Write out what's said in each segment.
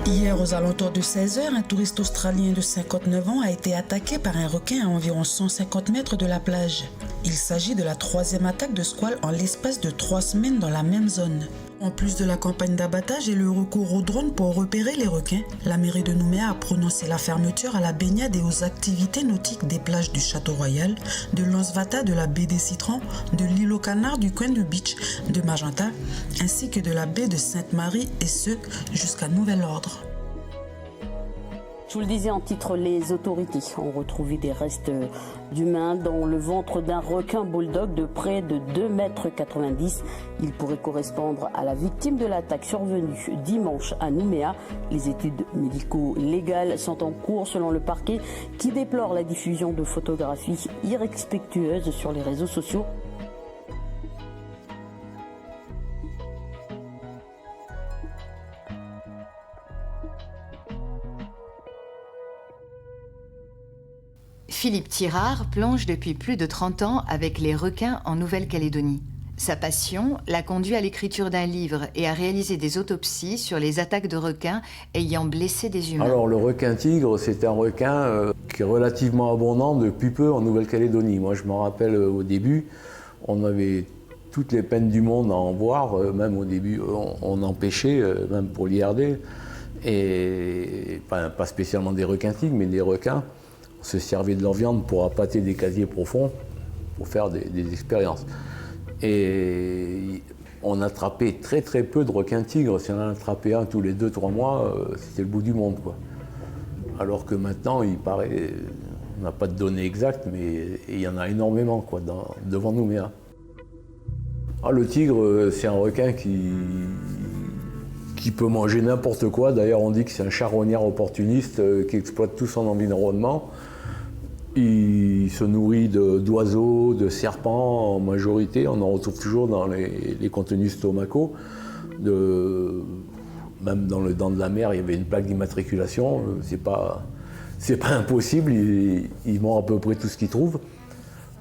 Hier, aux alentours de 16h, un touriste australien de 59 ans a été attaqué par un requin à environ 150 mètres de la plage. Il s'agit de la 3e attaque de squale en l'espace de 3 semaines dans la même zone. En plus de la campagne d'abattage et le recours au drone pour repérer les requins, la mairie de Nouméa a prononcé la fermeture à la baignade et aux activités nautiques des plages du Château Royal, de Lansvata, de la baie des Citrons, de l'île aux Canards, du coin de beach de Magenta, ainsi que de la baie de Sainte-Marie, et ce, jusqu'à nouvel ordre. Je vous le disais en titre, les autorités ont retrouvé des restes d'humains dans le ventre d'un requin bulldog de près de 2,90 mètres. Il pourrait correspondre à la victime de l'attaque survenue dimanche à Nouméa. Les études médico-légales sont en cours selon le parquet qui déplore la diffusion de photographies irrespectueuses sur les réseaux sociaux. Philippe Tirard plonge depuis plus de 30 ans avec les requins en Nouvelle-Calédonie. Sa passion l'a conduit à l'écriture d'un livre et à réaliser des autopsies sur les attaques de requins ayant blessé des humains. Alors le requin-tigre, c'est un requin qui est relativement abondant depuis peu en Nouvelle-Calédonie. Moi je me rappelle au début, on avait toutes les peines du monde à en voir, même au début on en pêchait, même pour l'IRD, et pas spécialement des requins-tigres, mais des requins. On se servait de leur viande pour appâter des casiers profonds, pour faire des expériences. Et on attrapait très très peu de requins-tigres. Si on en attrapait un tous les 2-3 mois, c'était le bout du monde, quoi. Alors que maintenant, il paraît, on n'a pas de données exactes, mais il y en a énormément, quoi, devant Nouméa. Ah, le tigre, c'est un requin qui peut manger n'importe quoi. D'ailleurs, on dit que c'est un charognard opportuniste qui exploite tout son environnement. Il se nourrit d'oiseaux, de serpents en majorité. On en retrouve toujours dans les contenus stomacaux. Même dans le dent de la mer, il y avait une plaque d'immatriculation. C'est pas impossible, il mord à peu près tout ce qu'il trouve.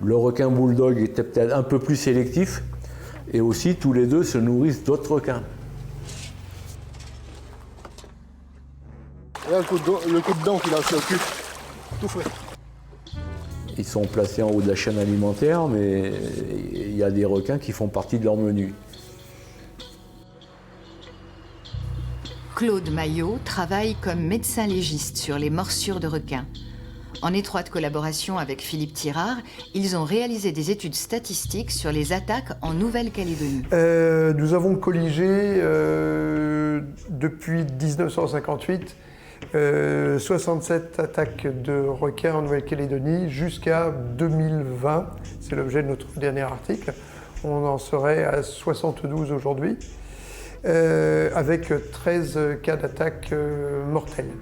Le requin bulldog était peut-être un peu plus sélectif. Et aussi, tous les deux se nourrissent d'autres requins. Là, le coup de dent qu'il a sur le cul, tout frais. Ils sont placés en haut de la chaîne alimentaire, mais il y a des requins qui font partie de leur menu. Claude Maillot travaille comme médecin légiste sur les morsures de requins. En étroite collaboration avec Philippe Tirard, ils ont réalisé des études statistiques sur les attaques en Nouvelle-Calédonie. Nous avons colligé depuis 1958 67 attaques de requins en Nouvelle-Calédonie jusqu'à 2020. C'est l'objet de notre dernier article. On en serait à 72 aujourd'hui, avec 13 cas d'attaque mortelles.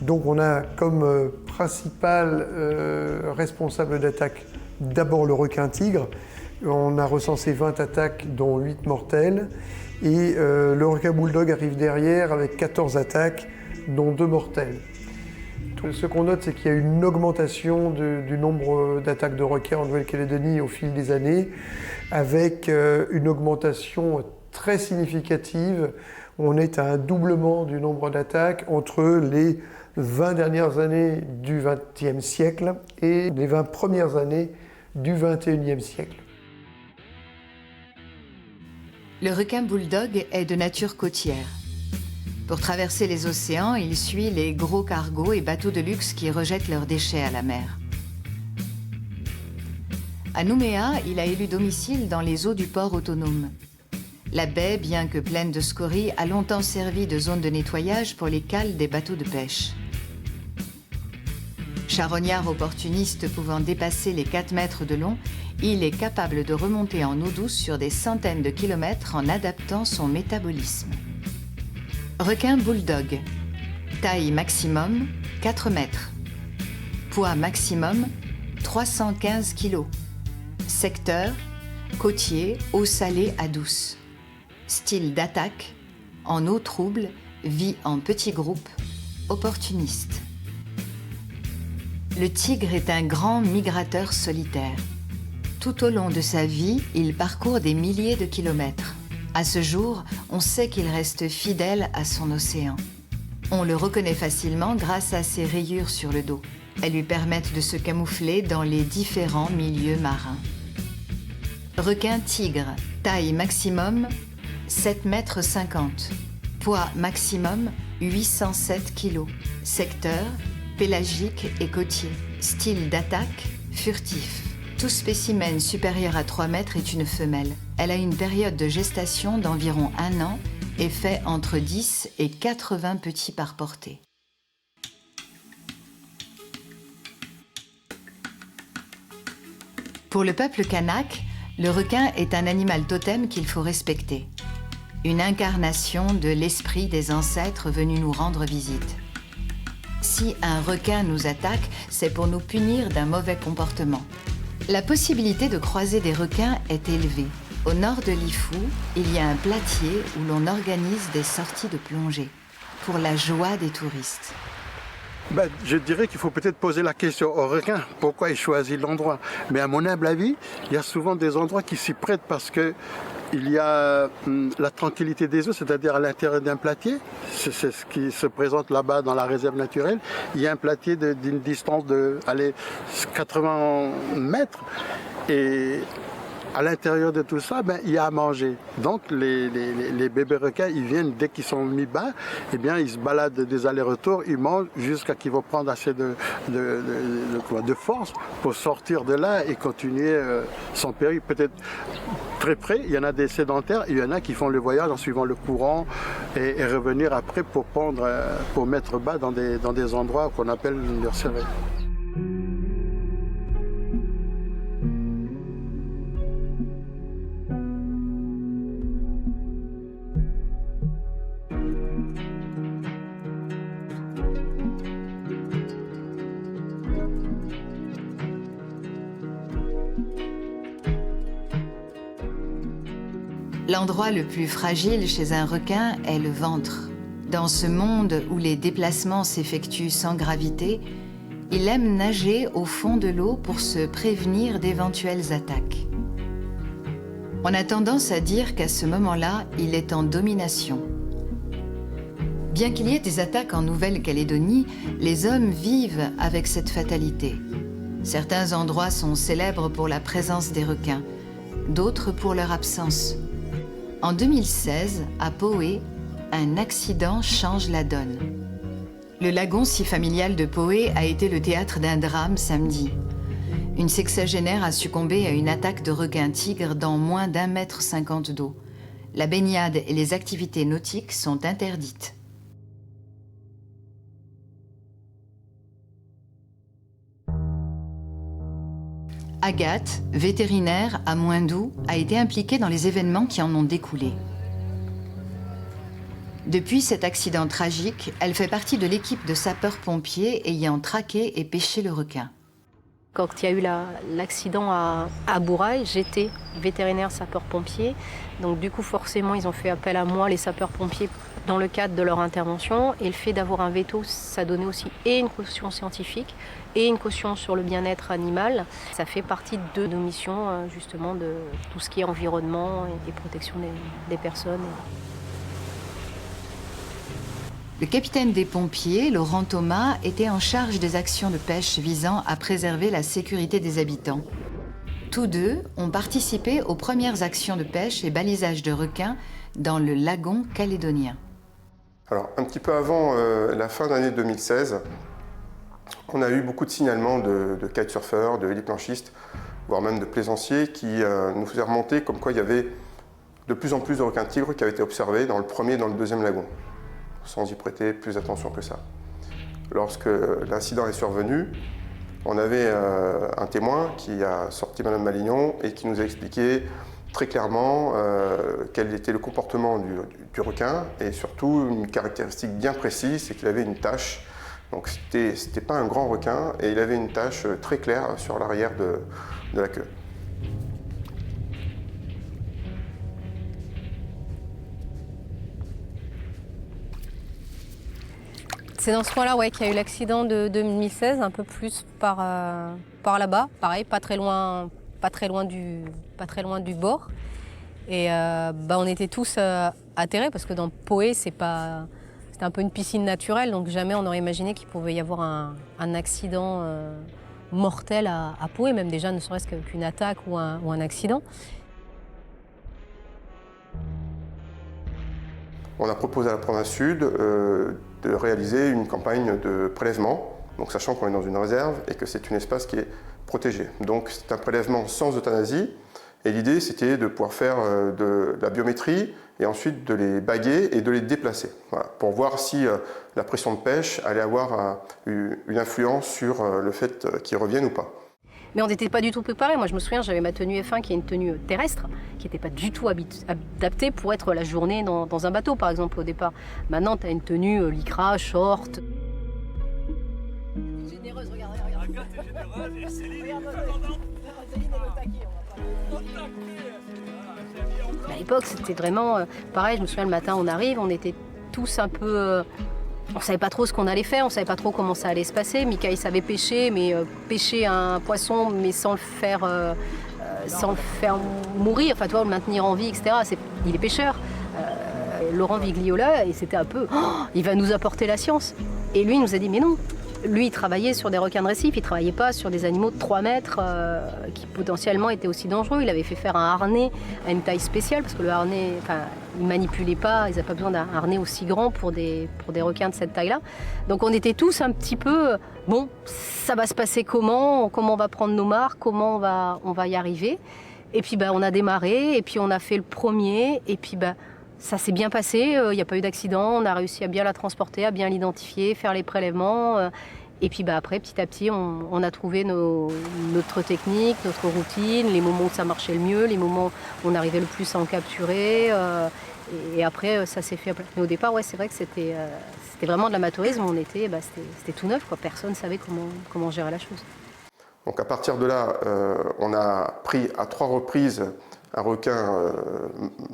Donc on a comme principal responsable d'attaque d'abord le requin-tigre. On a recensé 20 attaques dont 8 mortelles. Et le requin bulldog arrive derrière avec 14 attaques dont 2 mortelles. Ce qu'on note, c'est qu'il y a une augmentation du nombre d'attaques de requins en Nouvelle-Calédonie au fil des années, avec une augmentation très significative. On est à un doublement du nombre d'attaques entre les 20 dernières années du XXe siècle et les 20 premières années du XXIe siècle. Le requin bulldog est de nature côtière. Pour traverser les océans, il suit les gros cargos et bateaux de luxe qui rejettent leurs déchets à la mer. À Nouméa, il a élu domicile dans les eaux du port autonome. La baie, bien que pleine de scories, a longtemps servi de zone de nettoyage pour les cales des bateaux de pêche. Charognard opportuniste pouvant dépasser les 4 mètres de long, il est capable de remonter en eau douce sur des centaines de kilomètres en adaptant son métabolisme. Requin bulldog. Taille maximum, 4 mètres. Poids maximum, 315 kg. Secteur, côtier, eau salée à douce. Style d'attaque, en eau trouble vit en petits groupes, opportunistes. Le tigre est un grand migrateur solitaire. Tout au long de sa vie, il parcourt des milliers de kilomètres. À ce jour, on sait qu'il reste fidèle à son océan. On le reconnaît facilement grâce à ses rayures sur le dos. Elles lui permettent de se camoufler dans les différents milieux marins. Requin tigre, taille maximum 7,50 m, poids maximum 807 kg, secteur pélagique et côtier, style d'attaque furtif. Tout spécimen supérieur à 3 mètres est une femelle. Elle a une période de gestation d'environ 1 an et fait entre 10 et 80 petits par portée. Pour le peuple kanak, le requin est un animal totem qu'il faut respecter. Une incarnation de l'esprit des ancêtres venus nous rendre visite. Si un requin nous attaque, c'est pour nous punir d'un mauvais comportement. La possibilité de croiser des requins est élevée. Au nord de Lifou, il y a un platier où l'on organise des sorties de plongée, pour la joie des touristes. Je dirais qu'il faut peut-être poser la question au requin, pourquoi il choisit l'endroit. Mais à mon humble avis, il y a souvent des endroits qui s'y prêtent parce que il y a la tranquillité des eaux, c'est-à-dire à l'intérieur d'un platier. C'est ce qui se présente là-bas dans la réserve naturelle. Il y a un platier d'une distance de 80 mètres. Et à l'intérieur de tout ça, il y a à manger. Donc les bébés requins, ils viennent dès qu'ils sont mis bas, ils se baladent des allers-retours, ils mangent jusqu'à qu'ils vont prendre assez de force pour sortir de là et continuer son périple. Peut-être très près, il y en a des sédentaires, il y en a qui font le voyage en suivant le courant et revenir après pour mettre bas dans des endroits qu'on appelle leur cervelle. L'endroit le plus fragile chez un requin est le ventre. Dans ce monde où les déplacements s'effectuent sans gravité, il aime nager au fond de l'eau pour se prévenir d'éventuelles attaques. On a tendance à dire qu'à ce moment-là, il est en domination. Bien qu'il y ait des attaques en Nouvelle-Calédonie, les hommes vivent avec cette fatalité. Certains endroits sont célèbres pour la présence des requins, d'autres pour leur absence. En 2016, à Poé, un accident change la donne. Le lagon si familial de Poé a été le théâtre d'un drame samedi. Une sexagénaire a succombé à une attaque de requin-tigre dans moins d'1,50 m d'eau. La baignade et les activités nautiques sont interdites. Agathe, vétérinaire à Moindou, a été impliquée dans les événements qui en ont découlé. Depuis cet accident tragique, elle fait partie de l'équipe de sapeurs-pompiers ayant traqué et pêché le requin. Quand il y a eu l'accident à Bourail, j'étais vétérinaire sapeur-pompier. Donc du coup, forcément, ils ont fait appel à moi, les sapeurs-pompiers, dans le cadre de leur intervention. Et le fait d'avoir un veto, ça donnait aussi et une caution scientifique et une caution sur le bien-être animal. Ça fait partie de nos missions, justement, de tout ce qui est environnement et protection des personnes. Le capitaine des pompiers, Laurent Thomas, était en charge des actions de pêche visant à préserver la sécurité des habitants. Tous deux ont participé aux premières actions de pêche et balisage de requins dans le lagon calédonien. Alors, un petit peu avant la fin de l'année 2016, on a eu beaucoup de signalements de kitesurfeurs, de héliplanchistes, voire même de plaisanciers qui nous faisaient remonter comme quoi il y avait de plus en plus de requins-tigres qui avaient été observés dans le premier et dans le deuxième lagon, sans y prêter plus attention que ça. Lorsque l'incident est survenu, on avait un témoin qui a sorti Madame Malignon et qui nous a expliqué très clairement quel était le comportement du requin et surtout une caractéristique bien précise, c'est qu'il avait une tache. Donc c'était pas un grand requin et il avait une tache très claire sur l'arrière de la queue. C'est dans ce coin-là qu'il y a eu l'accident de 2016, un peu plus par là-bas. Pareil, pas très loin du bord. Et on était tous atterrés parce que dans Poé, c'était un peu une piscine naturelle, donc jamais on aurait imaginé qu'il pouvait y avoir un accident mortel à Poé, même déjà ne serait-ce qu'une attaque ou un accident. On a proposé à la province Sud de réaliser une campagne de prélèvement, donc sachant qu'on est dans une réserve et que c'est un espace qui est protégé. Donc c'est un prélèvement sans euthanasie, et l'idée c'était de pouvoir faire de la biométrie et ensuite de les baguer et de les déplacer, voilà, pour voir si la pression de pêche allait avoir une influence sur le fait qu'ils reviennent ou pas. Mais on n'était pas du tout préparés. Moi, je me souviens, j'avais ma tenue F1 qui est une tenue terrestre, qui n'était pas du tout adaptée pour être la journée dans un bateau, par exemple, au départ. Maintenant, tu as une tenue lycra, short. Généreuse, regarde. À l'époque, c'était vraiment pareil. Je me souviens, le matin, on arrive, on était tous un peu... on savait pas trop ce qu'on allait faire, on savait pas trop comment ça allait se passer. Mika, il savait pêcher, mais pêcher un poisson, mais sans le faire mourir, enfin, le maintenir en vie, etc. Il est pêcheur. Laurent Vigliola, et c'était un peu, il va nous apporter la science. Et lui, il nous a dit, mais non. Lui, il travaillait sur des requins de récif, il travaillait pas sur des animaux de 3 mètres qui potentiellement étaient aussi dangereux. Il avait fait faire un harnais à une taille spéciale, parce que le harnais, il manipulait pas, ils n'avaient pas besoin d'un harnais aussi grand pour des requins de cette taille-là. Donc on était tous un petit peu, bon, ça va se passer comment on va prendre nos marques, comment on va y arriver. Et puis on a démarré, et puis on a fait le premier, et puis ça s'est bien passé, il n'y a pas eu d'accident, on a réussi à bien la transporter, à bien l'identifier, faire les prélèvements. Et puis après, petit à petit, on a trouvé notre technique, notre routine, les moments où ça marchait le mieux, les moments où on arrivait le plus à en capturer. Et après, ça s'est fait. Mais au départ, c'est vrai que c'était vraiment de l'amateurisme. C'était tout neuf, quoi. Personne ne savait comment gérer la chose. Donc à partir de là, on a pris à 3 reprises un requin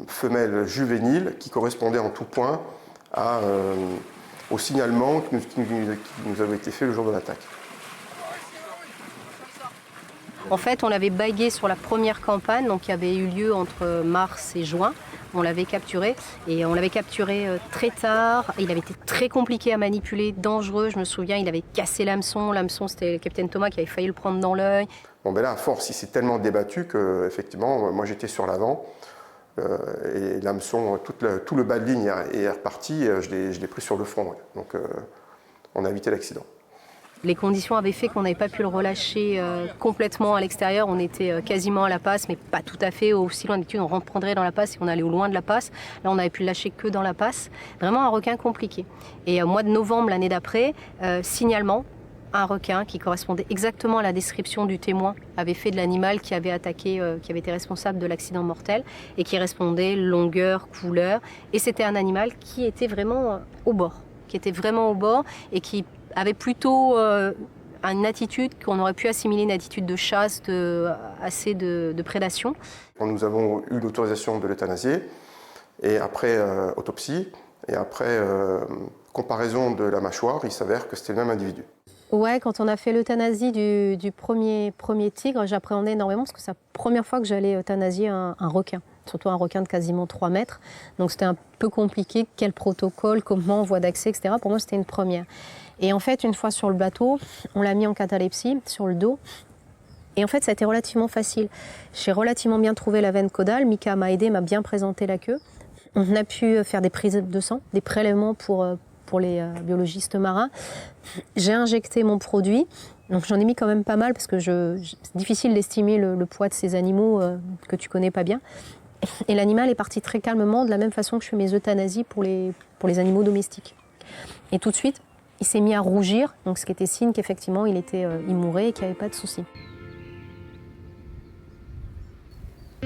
femelle juvénile qui correspondait en tout point au signalement qui nous avait été fait le jour de l'attaque. En fait, on l'avait bagué sur la première campagne, donc qui avait eu lieu entre mars et juin. On l'avait capturé et on l'avait capturé très tard. Il avait été très compliqué à manipuler, dangereux. Je me souviens, il avait cassé l'hameçon. L'hameçon, c'était le capitaine Thomas qui avait failli le prendre dans l'œil. Bon, là, à force, il s'est tellement débattu que, effectivement, moi j'étais sur l'avant et l'hameçon, tout le bas de ligne est reparti. Je l'ai pris sur le front. Ouais. Donc, on a évité l'accident. Les conditions avaient fait qu'on n'avait pas pu le relâcher complètement à l'extérieur. On était quasiment à la passe, mais pas tout à fait. Aussi loin d'habitude, on reprendrait dans la passe et on allait au loin de la passe. Là, on avait pu le lâcher que dans la passe. Vraiment un requin compliqué. Et au mois de novembre, l'année d'après, signalement, un requin qui correspondait exactement à la description du témoin avait fait de l'animal qui avait attaqué, qui avait été responsable de l'accident mortel et qui répondait longueur, couleur. Et c'était un animal qui était vraiment au bord. Et qui avait plutôt une attitude qu'on aurait pu assimiler une attitude de chasse, assez de prédation. Nous avons eu l'autorisation de l'euthanasier, et après autopsie, et après comparaison de la mâchoire, il s'avère que c'était le même individu. Ouais, quand on a fait l'euthanasie du premier tigre, j'appréhendais énormément parce que c'est la première fois que j'allais euthanasier un requin. Surtout un requin de quasiment 3 mètres. Donc c'était un peu compliqué, quel protocole, comment, voie d'accès, etc. Pour moi, c'était une première. Et en fait, une fois sur le bateau, on l'a mis en catalepsie, sur le dos. Et en fait, ça a été relativement facile. J'ai relativement bien trouvé la veine caudale. Mika m'a aidé, m'a bien présenté la queue. On a pu faire des prises de sang, des prélèvements pour les biologistes marins. J'ai injecté mon produit. Donc j'en ai mis quand même pas mal parce que c'est difficile d'estimer le poids de ces animaux que tu connais pas bien. Et l'animal est parti très calmement, de la même façon que je fais mes euthanasies pour les animaux domestiques. Et tout de suite, il s'est mis à rougir, donc ce qui était signe qu'effectivement il mourait et qu'il n'y avait pas de souci.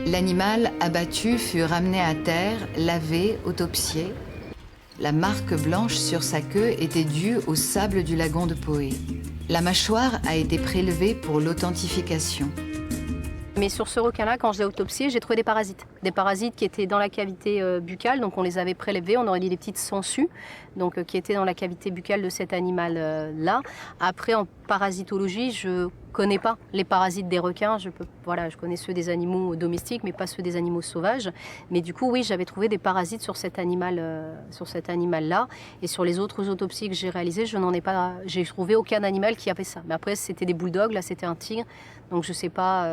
L'animal abattu fut ramené à terre, lavé, autopsié. La marque blanche sur sa queue était due au sable du lagon de Poé. La mâchoire a été prélevée pour l'authentification. Mais sur ce requin-là, quand je l'ai autopsié, j'ai trouvé des parasites. Des parasites qui étaient dans la cavité buccale, donc on les avait prélevés, on aurait dit des petites sangsues, donc qui étaient dans la cavité buccale de cet animal-là. Après, en parasitologie, je connais pas les parasites des requins. Je connais ceux des animaux domestiques, mais pas ceux des animaux sauvages. Mais du coup, oui, j'avais trouvé des parasites sur cet animal-là. Et sur les autres autopsies que j'ai réalisées, j'ai trouvé aucun animal qui avait ça. Mais après, c'était des bulldogs, là, c'était un tigre. Donc je sais pas,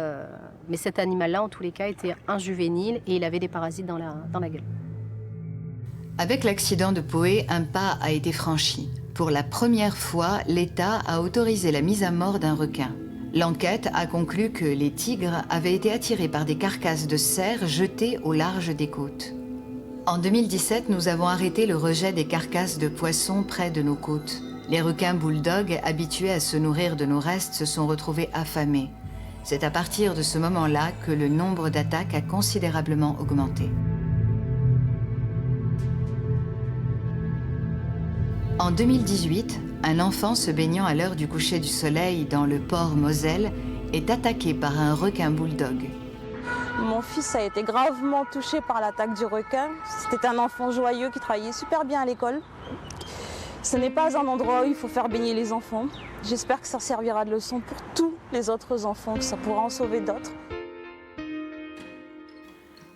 mais cet animal-là, en tous les cas, était un juvénile et il avait des parasites dans la gueule. Avec l'accident de Poé, un pas a été franchi. Pour la première fois, l'État a autorisé la mise à mort d'un requin. L'enquête a conclu que les tigres avaient été attirés par des carcasses de cerfs jetées au large des côtes. En 2017, nous avons arrêté le rejet des carcasses de poissons près de nos côtes. Les requins bulldogs, habitués à se nourrir de nos restes, se sont retrouvés affamés. C'est à partir de ce moment-là que le nombre d'attaques a considérablement augmenté. En 2018, un enfant se baignant à l'heure du coucher du soleil dans le port Moselle est attaqué par un requin bulldog. Mon fils a été gravement touché par l'attaque du requin. C'était un enfant joyeux qui travaillait super bien à l'école. Ce n'est pas un endroit où il faut faire baigner les enfants. J'espère que ça servira de leçon pour tous les autres enfants, que ça pourra en sauver d'autres.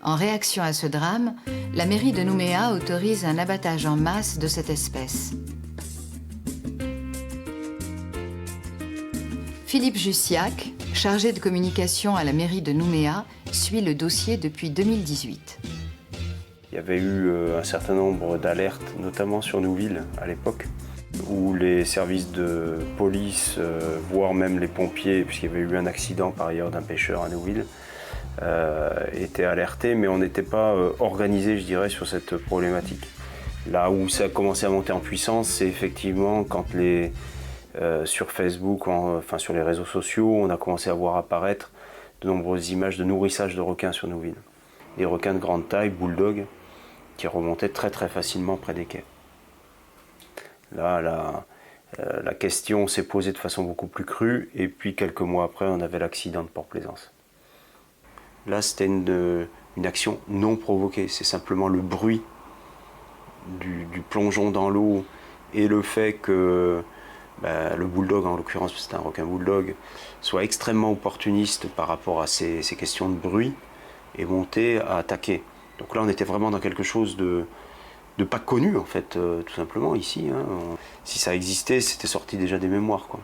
En réaction à ce drame, la mairie de Nouméa autorise un abattage en masse de cette espèce. Philippe Jussiac, chargé de communication à la mairie de Nouméa, suit le dossier depuis 2018. Il y avait eu un certain nombre d'alertes, notamment sur Nouville à l'époque, où les services de police, voire même les pompiers, puisqu'il y avait eu un accident par ailleurs d'un pêcheur à Nouville, étaient alertés, mais on n'était pas organisé, je dirais, sur cette problématique. Là où ça a commencé à monter en puissance, c'est effectivement quand sur Facebook, enfin sur les réseaux sociaux, on a commencé à voir apparaître de nombreuses images de nourrissage de requins sur Nouville. Des requins de grande taille, bulldog, qui remontaient très très facilement près des quais. Là, la question s'est posée de façon beaucoup plus crue, et puis quelques mois après, on avait l'accident de Port-Plaisance. Là, c'était une action non provoquée, c'est simplement le bruit du plongeon dans l'eau et le fait que le bulldog, en l'occurrence c'est un requin bulldog, soit extrêmement opportuniste par rapport à ces questions de bruit et monté à attaquer. Donc là, on était vraiment dans quelque chose de pas connu, en fait, tout simplement, ici. Si ça existait, c'était sorti déjà des mémoires, quoi.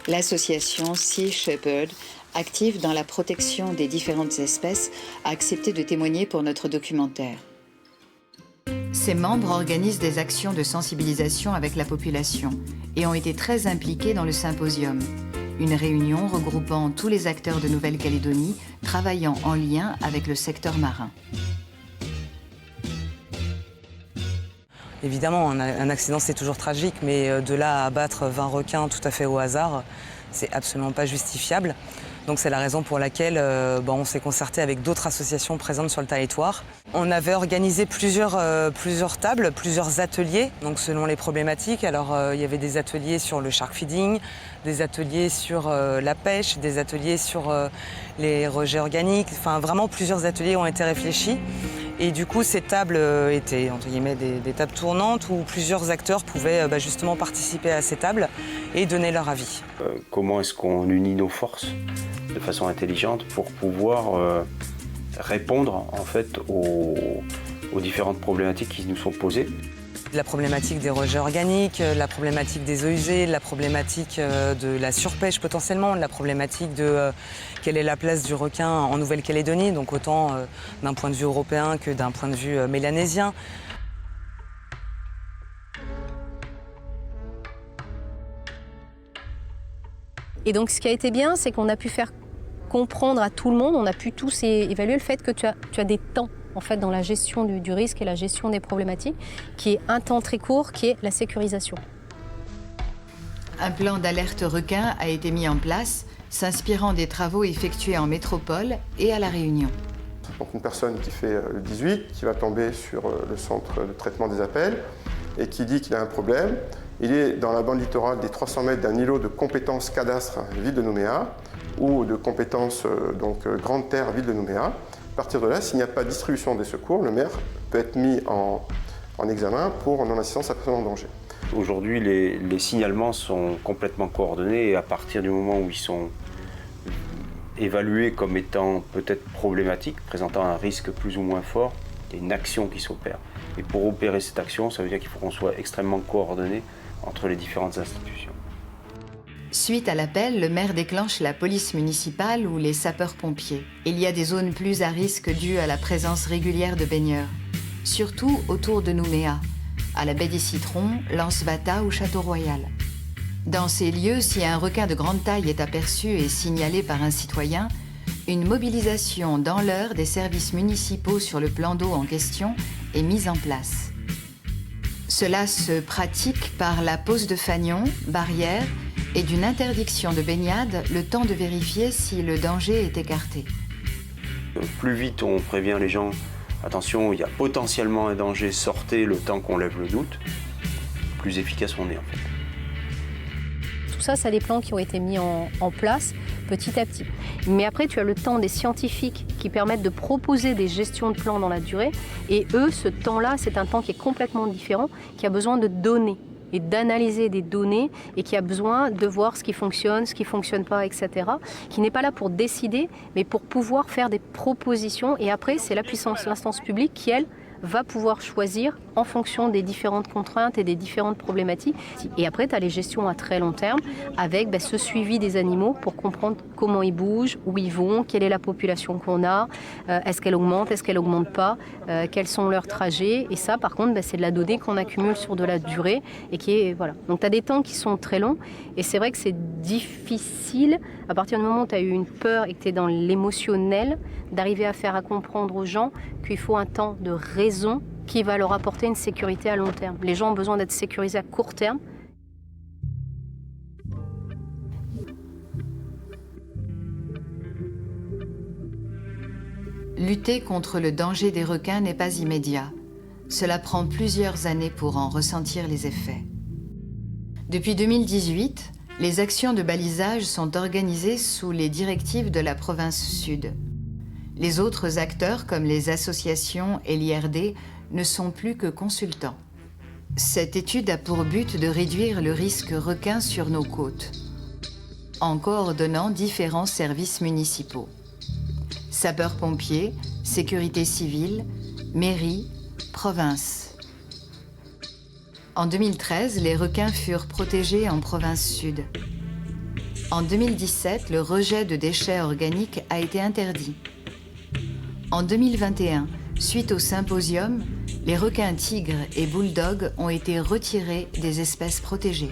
L'association Sea Shepherd, active dans la protection des différentes espèces, a accepté de témoigner pour notre documentaire. Ses membres organisent des actions de sensibilisation avec la population et ont été très impliqués dans le symposium, une réunion regroupant tous les acteurs de Nouvelle-Calédonie travaillant en lien avec le secteur marin. Évidemment, un accident c'est toujours tragique, mais de là à abattre 20 requins tout à fait au hasard, c'est absolument pas justifiable. Donc c'est la raison pour laquelle on s'est concerté avec d'autres associations présentes sur le territoire. On avait organisé plusieurs tables, plusieurs ateliers, donc selon les problématiques. Alors il y avait des ateliers sur le shark feeding, des ateliers sur la pêche, des ateliers sur les rejets organiques. Enfin vraiment plusieurs ateliers ont été réfléchis. Et du coup, ces tables étaient entre guillemets des tables tournantes où plusieurs acteurs pouvaient justement participer à ces tables et donner leur avis. Comment est-ce qu'on unit nos forces de façon intelligente pour pouvoir répondre en fait aux différentes problématiques qui nous sont posées? La problématique des rejets organiques, la problématique des eaux usées, la problématique de la surpêche potentiellement, la problématique de quelle est la place du requin en Nouvelle-Calédonie, donc autant d'un point de vue européen que d'un point de vue mélanésien. Et donc ce qui a été bien, c'est qu'on a pu faire comprendre à tout le monde, on a pu tous évaluer le fait que tu as des temps en fait, dans la gestion du risque et la gestion des problématiques, qui est un temps très court, qui est la sécurisation. Un plan d'alerte requin a été mis en place, s'inspirant des travaux effectués en métropole et à La Réunion. Donc une personne qui fait le 18, qui va tomber sur le centre de traitement des appels et qui dit qu'il a un problème. Il est dans la bande littorale des 300 mètres d'un îlot de compétences cadastre ville de Nouméa. ou de compétence Grande Terre, ville de Nouméa. À partir de là, s'il n'y a pas de distribution des secours, le maire peut être mis en examen pour non-assistance à personne en danger. Aujourd'hui, les signalements sont complètement coordonnés et à partir du moment où ils sont évalués comme étant peut-être problématiques, présentant un risque plus ou moins fort, il y a une action qui s'opère. Et pour opérer cette action, ça veut dire qu'il faut qu'on soit extrêmement coordonné entre les différentes institutions. Suite à l'appel, le maire déclenche la police municipale ou les sapeurs-pompiers. Il y a des zones plus à risque dues à la présence régulière de baigneurs, surtout autour de Nouméa, à la baie des Citrons, Lance-Bata ou Château-Royal. Dans ces lieux, si un requin de grande taille est aperçu et signalé par un citoyen, une mobilisation dans l'heure des services municipaux sur le plan d'eau en question est mise en place. Cela se pratique par la pose de fanions, barrières et d'une interdiction de baignade, le temps de vérifier si le danger est écarté. Plus vite on prévient les gens, attention, il y a potentiellement un danger, sortez le temps qu'on lève le doute, plus efficace on est en fait. Tout ça, c'est des plans qui ont été mis en place petit à petit. Mais après, tu as le temps des scientifiques qui permettent de proposer des gestions de plans dans la durée. Et eux, ce temps-là, c'est un temps qui est complètement différent, qui a besoin de données et d'analyser des données et qui a besoin de voir ce qui fonctionne, ce qui ne fonctionne pas, etc. Qui n'est pas là pour décider, mais pour pouvoir faire des propositions. Et après, c'est la puissance, l'instance publique qui, elle, va pouvoir choisir en fonction des différentes contraintes et des différentes problématiques. Et après, tu as les gestions à très long terme avec ce suivi des animaux pour comprendre comment ils bougent, où ils vont, quelle est la population qu'on a, est-ce qu'elle augmente, est-ce qu'elle augmente pas, quels sont leurs trajets. Et ça, par contre, c'est de la donnée qu'on accumule sur de la durée et qui est, voilà. Donc, tu as des temps qui sont très longs et c'est vrai que c'est difficile à partir du moment où tu as eu une peur et que tu es dans l'émotionnel, d'arriver à faire à comprendre aux gens qu'il faut un temps de raison qui va leur apporter une sécurité à long terme. Les gens ont besoin d'être sécurisés à court terme. Lutter contre le danger des requins n'est pas immédiat. Cela prend plusieurs années pour en ressentir les effets. Depuis 2018, les actions de balisage sont organisées sous les directives de la province Sud. Les autres acteurs, comme les associations et l'IRD, ne sont plus que consultants. Cette étude a pour but de réduire le risque requin sur nos côtes, en coordonnant différents services municipaux. Sapeurs-pompiers, sécurité civile, mairie, province. En 2013, les requins furent protégés en province Sud. En 2017, le rejet de déchets organiques a été interdit. En 2021, suite au symposium, les requins tigres et bulldogs ont été retirés des espèces protégées.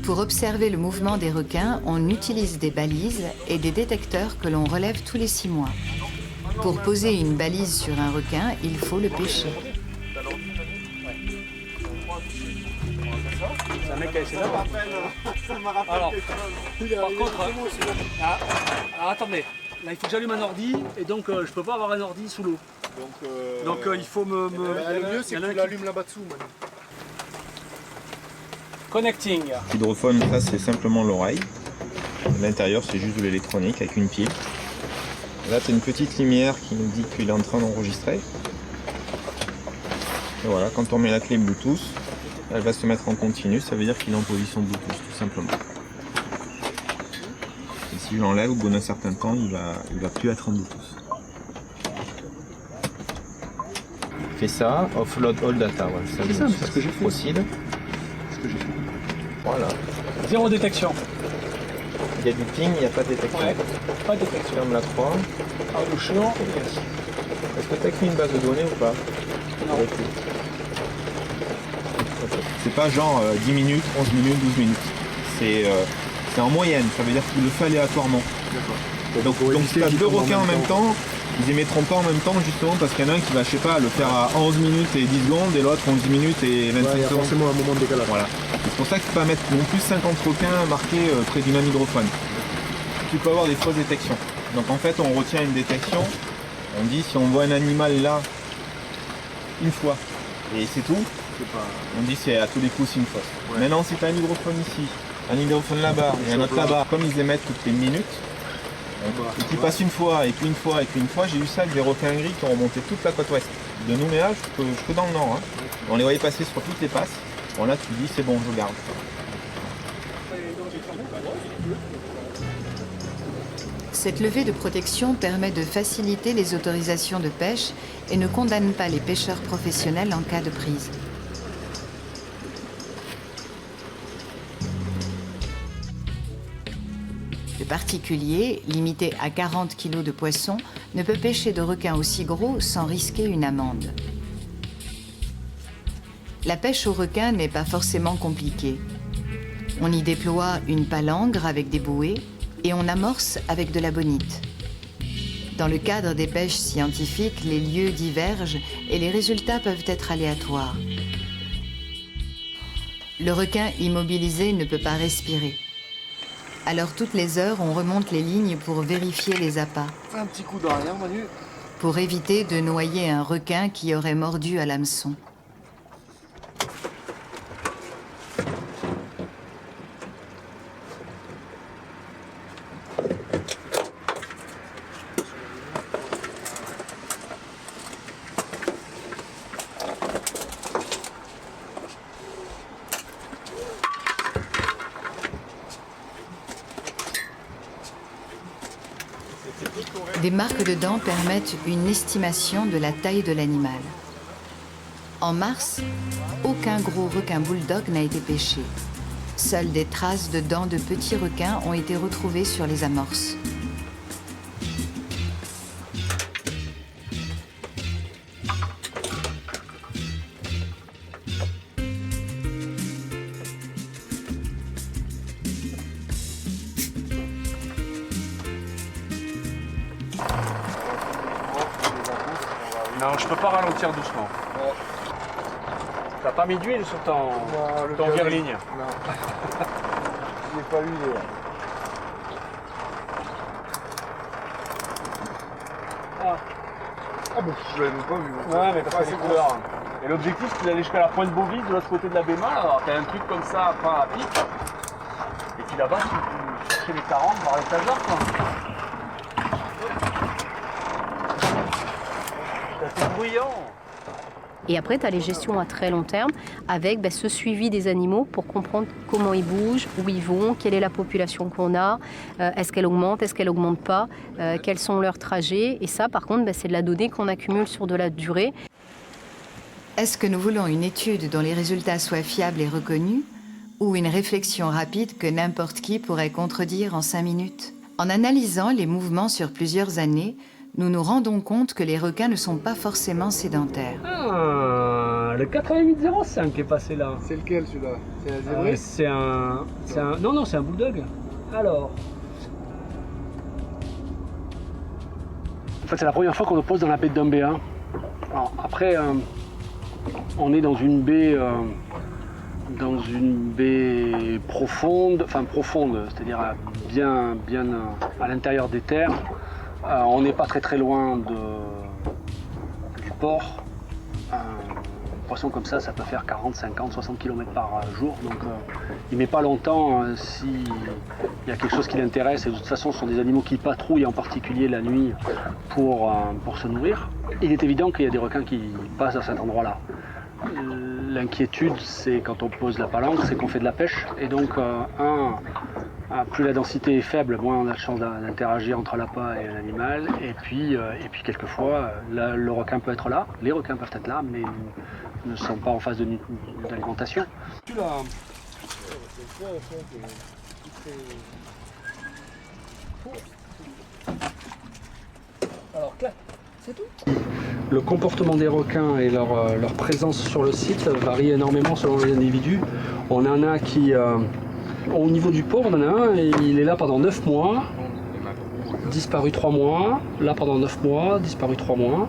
Pour observer le mouvement des requins, on utilise des balises et des détecteurs que l'on relève tous les 6 mois. Pour poser une balise sur un requin, il faut le pêcher. C'est un mec qui a essayé là-bas. Alors, par contre, alors attendez, là il faut que j'allume un ordi et donc je peux pas avoir un ordi sous l'eau. Donc il faut me... Le mieux c'est que tu l'allumes là-bas dessous. Connecting. L'hydrophone, ça c'est simplement l'oreille. L'intérieur c'est juste de l'électronique avec une pile. Là tu as une petite lumière qui nous dit qu'il est en train d'enregistrer. Et voilà, quand on met la clé Bluetooth, elle va se mettre en continu, ça veut dire qu'il est en position Bluetooth tout simplement. Et si je l'enlève au bout d'un certain temps, il va plus être en Bluetooth. Fais ça, offload all data, ouais. C'est ça, c'est ce que j'ai fait. Proceed. Voilà. Zéro détection. Il y a du ping, il n'y a pas de détection. Ouais, pas de détection. Ferme la 3. Attention. Est-ce que tu as écrit une base de données ou pas? Non. C'est pas genre 10 minutes, 11 minutes, 12 minutes. C'est en moyenne, ça veut dire qu'il le fait aléatoirement. Donc si tu as 2 requins en même temps, ils émettront pas en même temps justement parce qu'il y en a un qui va, je sais pas, le faire à 11 minutes et 10 secondes et l'autre 11 minutes et 25 secondes. Il y a forcément un moment de décalage. Voilà. C'est pour ça que tu peux pas mettre non plus 50 requins marqués près du même hydrophone. Tu peux avoir des fausses détections. Donc en fait on retient une détection, on dit si on voit un animal là, une fois, et c'est tout. On dit c'est à tous les coups c'est une fausse. Ouais. Maintenant si tu as un hydrophone ici, un hydrophone là-bas et un autre là-bas, comme ils émettent toutes les minutes, et qui passent une fois, et puis une fois, et puis une fois, j'ai eu ça avec des requins gris qui ont remonté toute la côte ouest. De Nouméa jusque dans le nord. Hein. On les voyait passer sur toutes les passes. Bon là tu dis c'est bon, je garde. Cette levée de protection permet de faciliter les autorisations de pêche et ne condamne pas les pêcheurs professionnels en cas de prise. Le particulier, limité à 40 kg de poisson, ne peut pêcher de requins aussi gros sans risquer une amende. La pêche au requin n'est pas forcément compliquée. On y déploie une palangre avec des bouées et on amorce avec de la bonite. Dans le cadre des pêches scientifiques, les lieux divergent et les résultats peuvent être aléatoires. Le requin immobilisé ne peut pas respirer. Alors toutes les heures, on remonte les lignes pour vérifier les appâts. Fais un petit coup d'arrière, Manu. Pour éviter de noyer un requin qui aurait mordu à l'hameçon. Des marques de dents permettent une estimation de la taille de l'animal. En mars, aucun gros requin bulldog n'a été pêché. Seules des traces de dents de petits requins ont été retrouvées sur les amorces. Non, je peux pas ralentir doucement. Ouais. T'as pas mis d'huile sur ton virligne? Non. Je n'ai pas huilé. Ah bon, je l'avais même pas vu. Ouais, mais t'as pas les couleurs. Et l'objectif, c'est d'aller jusqu'à la pointe Beauvise, de l'autre côté de la Béma. Alors t'as un truc comme ça, pas à pic. Et puis là-bas, tu peux chercher les 40, voir les tasards, quoi. C'est bruyant. Et après, tu as les gestions à très long terme avec ce suivi des animaux pour comprendre comment ils bougent, où ils vont, quelle est la population qu'on a, est-ce qu'elle augmente, est-ce qu'elle augmente pas, quels sont leurs trajets. Et ça, par contre, c'est de la donnée qu'on accumule sur de la durée. Est-ce que nous voulons une étude dont les résultats soient fiables et reconnus ou une réflexion rapide que n'importe qui pourrait contredire en 5 minutes? En analysant les mouvements sur plusieurs années, nous nous rendons compte que les requins ne sont pas forcément sédentaires. Ah, le 8805 est passé là. C'est lequel celui-là? C'est un zébré? C'est un... Non, c'est un bulldog. Alors... En fait, c'est la première fois qu'on le pose dans la baie de Dumbéa. Alors, après, on est dans une baie... profonde, c'est-à-dire bien à l'intérieur des terres. On n'est pas très loin du port. Un poisson comme ça peut faire 40, 50, 60 km par jour. Donc il met pas longtemps s'il y a quelque chose qui l'intéresse. Et de toute façon, ce sont des animaux qui patrouillent, en particulier la nuit, pour se nourrir. Il est évident qu'il y a des requins qui passent à cet endroit-là. L'inquiétude, c'est quand on pose la palangre, c'est qu'on fait de la pêche. Et donc, plus la densité est faible, moins on a de chance d'interagir entre l'appât et l'animal. Et puis quelquefois, le requin peut être là, les requins peuvent être là, mais ne sont pas en phase d'alimentation. Alors, clac, c'est tout. Le comportement des requins et leur présence sur le site varie énormément selon les individus. On en a qui... au niveau du port, on en a un, et il est là pendant 9 mois, disparu 3 mois, là pendant 9 mois, disparu 3 mois.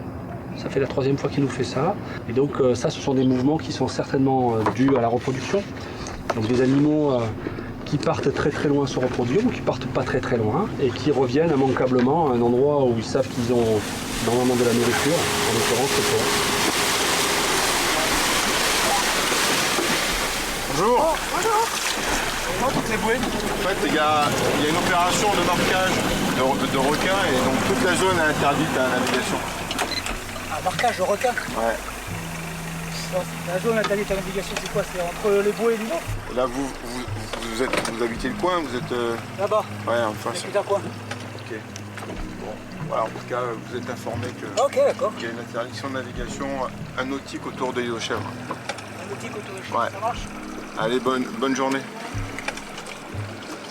Ça fait la 3e fois qu'il nous fait ça. Et donc ça, ce sont des mouvements qui sont certainement dus à la reproduction. Donc des animaux qui partent très loin se reproduire, ou qui partent pas très loin, et qui reviennent immanquablement à un endroit où ils savent qu'ils ont normalement de la nourriture, en l'occurrence le port. Bonjour. Bonjour. Bonjour, toutes les bouées. En fait, il y a une opération de marquage de requins et donc toute la zone est interdite à la navigation. Un marquage de requin. Ouais. La zone interdite à la navigation, c'est quoi? C'est entre les bouées et l'îlot? Là, vous habitez le coin, vous êtes... Là-bas. Ouais, en face. C'est un coin. Ok. Bon, voilà, en tout cas, vous êtes informé Ok, d'accord. qu'il y a une interdiction de navigation nautique autour de l'île aux Chèvres. Nautique autour des chèvres, Ouais. ça marche? Allez, bonne journée.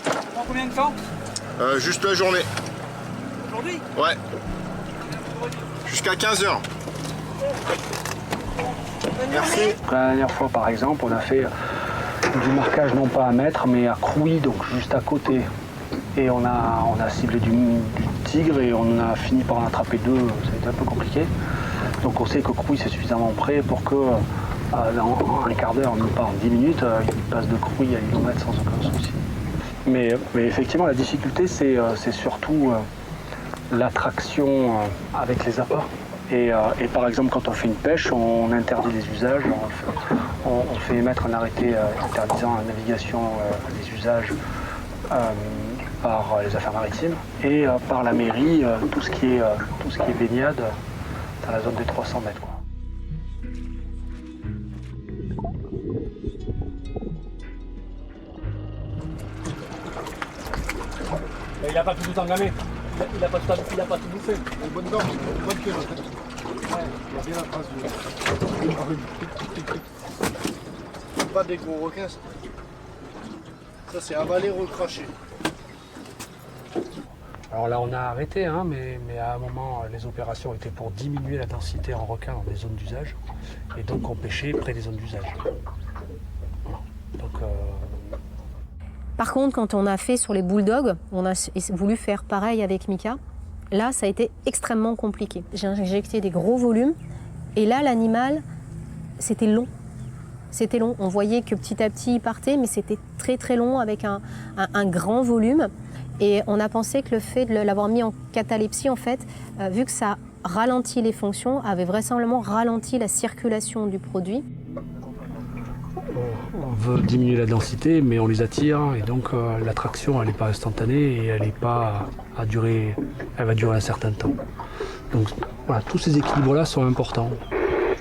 Dans combien de temps? Juste la journée. Aujourd'hui? Ouais. Jusqu'à 15h. Merci. La dernière fois, par exemple, on a fait du marquage non pas à mètre, mais à crouy, donc juste à côté. Et on a ciblé du tigre et on a fini par en attraper deux. Ça a été un peu compliqué. Donc on sait que crouy, c'est suffisamment près pour que dans un quart d'heure, même pas en 10 minutes, il passe de crouy à l'îlomètre sans aucun souci. Mais effectivement, la difficulté, c'est surtout l'attraction avec les appâts. Et par exemple, quand on fait une pêche, on interdit les usages, on fait émettre un arrêté interdisant la navigation des usages par les affaires maritimes et par la mairie, tout ce qui est baignade dans la zone des 300 mètres. Quoi. Il n'a pas tout engamé. Il n'a pas tout bouffé. Une bonne dent, une bonne queue. Ouais, il y a bien la trace de... Pas des gros requins. Ça c'est avalé, recraché. Alors là, on a arrêté, hein, mais à un moment, les opérations étaient pour diminuer la densité en requins dans des zones d'usage. Et donc, on pêchait près des zones d'usage. Voilà. Donc, Par contre, quand on a fait sur les bulldogs, on a voulu faire pareil avec Mika. Là, ça a été extrêmement compliqué. J'ai injecté des gros volumes et là, l'animal, c'était long. C'était long. On voyait que petit à petit, il partait, mais c'était très très long avec un grand volume. Et on a pensé que le fait de l'avoir mis en catalepsie, en fait, vu que ça ralentit les fonctions, avait vraisemblablement ralenti la circulation du produit. on veut diminuer la densité, mais on les attire, et donc l'attraction, elle n'est pas instantanée et elle n'est pas à durer, elle va durer un certain temps. Donc voilà, tous ces équilibres-là sont importants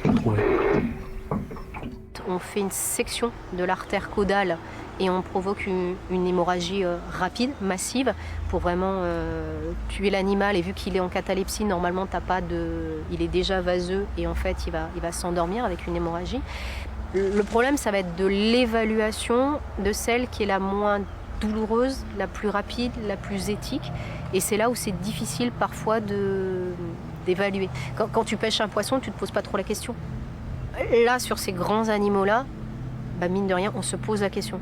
à trouver. On fait une section de l'artère caudale et on provoque une hémorragie rapide, massive, pour vraiment tuer l'animal. Et vu qu'il est en catalepsie, normalement, il est déjà vaseux et en fait, il va s'endormir avec une hémorragie. Le problème, ça va être de l'évaluation de celle qui est la moins douloureuse, la plus rapide, la plus éthique. Et c'est là où c'est difficile parfois d'évaluer. Quand tu pêches un poisson, tu ne te poses pas trop la question. Là, sur ces grands animaux-là, mine de rien, on se pose la question.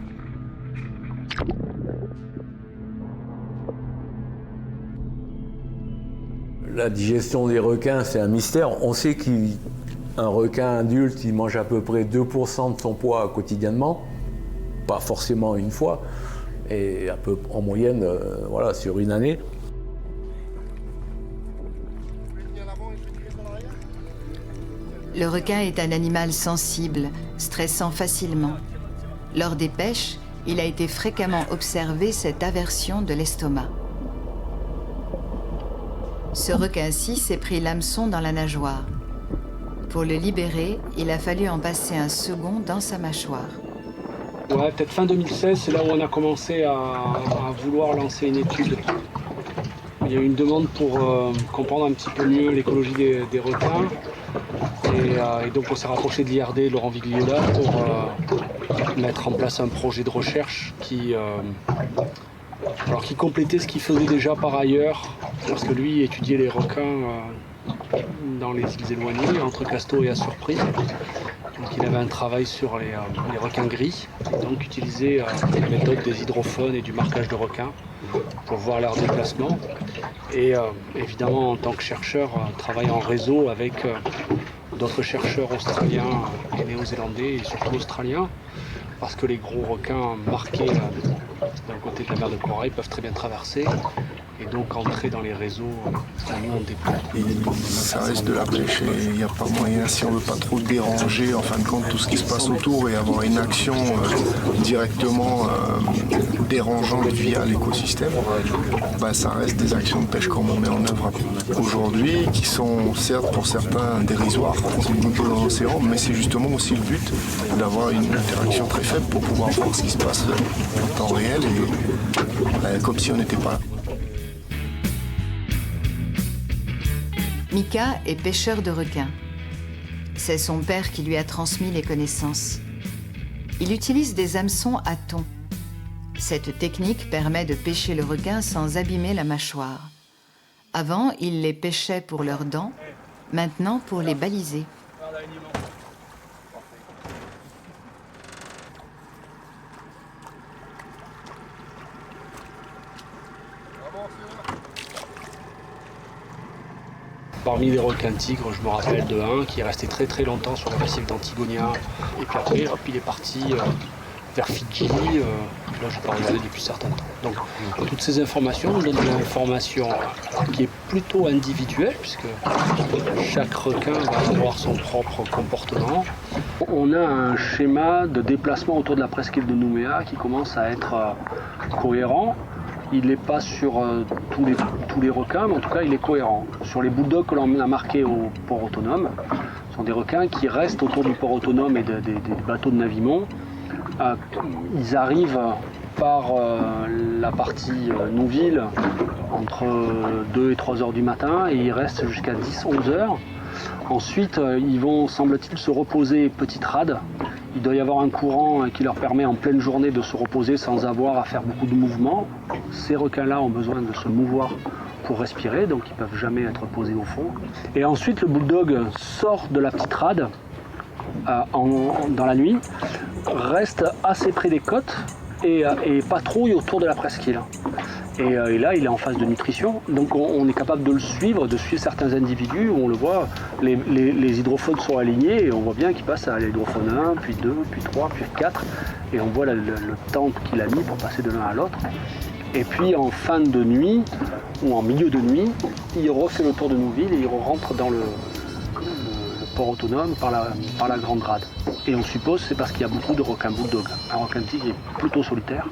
La digestion des requins, c'est un mystère. On sait qu'un requin adulte, il mange à peu près 2% de son poids quotidiennement, pas forcément une fois, et un peu en moyenne, voilà, sur une année. Le requin est un animal sensible, stressant facilement. Lors des pêches, il a été fréquemment observé cette aversion de l'estomac. Ce requin-ci s'est pris l'hameçon dans la nageoire. Pour le libérer, il a fallu en passer un second dans sa mâchoire. Ouais, peut-être fin 2016, c'est là où on a commencé à vouloir lancer une étude. Il y a eu une demande pour comprendre un petit peu mieux l'écologie des requins. Et donc on s'est rapproché de l'IRD, Laurent Vigliola, pour mettre en place un projet de recherche qui complétait ce qu'il faisait déjà par ailleurs, parce que lui étudiait les requins dans les îles éloignées, entre Casto et à Surprise. Donc il avait un travail sur les requins gris, et donc utilisait les méthodes des hydrophones et du marquage de requins pour voir leur déplacement. Et évidemment, en tant que chercheur, travaille en réseau avec d'autres chercheurs australiens et néo-zélandais, et surtout australiens, parce que les gros requins marqués d'un côté de la mer de Corail peuvent très bien traverser. et donc entrer dans les réseaux nous on déploie. Ça reste de la pêche et il n'y a pas moyen, si on ne veut pas trop déranger en fin de compte tout ce qui se passe autour et avoir une action directement dérangeante via l'écosystème, ça reste des actions de pêche comme on met en œuvre aujourd'hui qui sont certes pour certains dérisoires, c'est une goutte dans l'océan, mais c'est justement aussi le but d'avoir une interaction très faible pour pouvoir voir ce qui se passe en temps réel et comme si on n'était pas là. Mika est pêcheur de requins. C'est son père qui lui a transmis les connaissances. Il utilise des hameçons à thon. Cette technique permet de pêcher le requin sans abîmer la mâchoire. Avant, il les pêchait pour leurs dents, maintenant pour les baliser. Parmi les requins tigres, je me rappelle de un qui est resté très très longtemps sur le massif d'Antigonia. Et puis après, il est parti vers Fidji. Là, je n'ai pas regardé depuis certains temps. Donc, toutes ces informations nous donnent une information qui est plutôt individuelle, puisque chaque requin va avoir son propre comportement. On a un schéma de déplacement autour de la presqu'île de Nouméa qui commence à être cohérent. Il n'est pas sur tous les requins, mais en tout cas, il est cohérent. Sur les bulldogs que l'on a marqués au port autonome, ce sont des requins qui restent autour du port autonome et des bateaux de Navimont. Ils arrivent par la partie Nouville entre 2 et 3 heures du matin et ils restent jusqu'à 10-11 heures. Ensuite, ils vont, semble-t-il, se reposer petite rade. Il doit y avoir un courant qui leur permet en pleine journée de se reposer sans avoir à faire beaucoup de mouvements. Ces requins-là ont besoin de se mouvoir pour respirer, donc ils ne peuvent jamais être posés au fond. Et ensuite, le bulldog sort de la petite rade dans la nuit, reste assez près des côtes et patrouille autour de la presqu'île. Et là, il est en phase de nutrition, donc on est capable de le suivre, de suivre certains individus où on le voit, les hydrophones sont alignés et on voit bien qu'il passe à l'hydrophone 1, puis 2, puis 3, puis 4, et on voit le temps qu'il a mis pour passer de l'un à l'autre. Et puis en fin de nuit, ou en milieu de nuit, il refait le tour de Nouville et il rentre dans le port autonome par la grande rade. Et on suppose que c'est parce qu'il y a beaucoup de requins bulldog. Un requin tigre est plutôt solitaire.